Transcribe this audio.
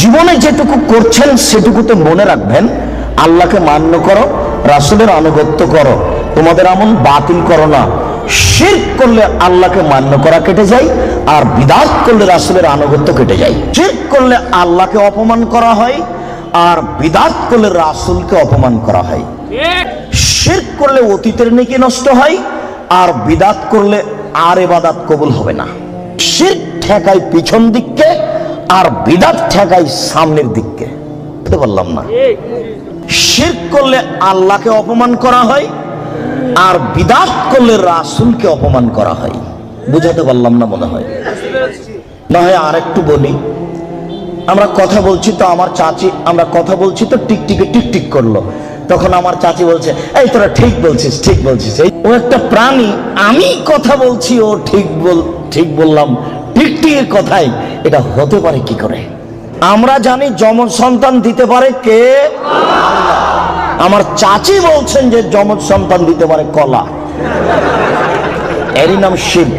জীবনে যেটুকু করছেন সেটুকুতে মনে রাখবেন, আল্লাহকে মান্য করো, রাসূলের আনুগত্য করো, তোমাদের আমল বাতিল করো না। শিরক করলে আল্লাহকে মান্য করা কেটে যায়, আর বিদআত করলে রাসূলের আনুগত্য কেটে যায়। শিরক করলে আল্লাহকে অপমান করা হয়, আর বিদআত করলে রাসূলকে অপমান করা হয়। শিরক করলে অতীতের নেকি নষ্ট হয়, আর বিদআত করলে আর ইবাদত কবুল হবে না। শিরক ঠেকায় পিছন দিককে, আর বিদআত ঠেকায় সামনের দিককে। বুঝতে পারলাম না? শিরক করলে আল্লাহকে অপমান করা হয়, আর বিদআত করলে রাসূলকে অপমান করা হয়। বুঝাতে পারলাম না মনে হয়। না হয় আরেকটু বলি। আমরা কথা বলছি তো আমার চাচি, আমরা কথা বলছি তো টিকটিকে টিকটিক করলো, তখন আমার চাচি বলছে, এই তোরা ঠিক বলছিস, ঠিক বলছিস। ও একটা প্রাণী, আমি কথা বলছি, ও ঠিক বললাম, টিকটিকে কথাই এটা হতে পারে কি করে? আমরা জানি যমজ সন্তান দিতে পারে কে? আমার চাচি বলছেন যে যমজ সন্তান দিতে পারে কলা। এরই নাম শিরক।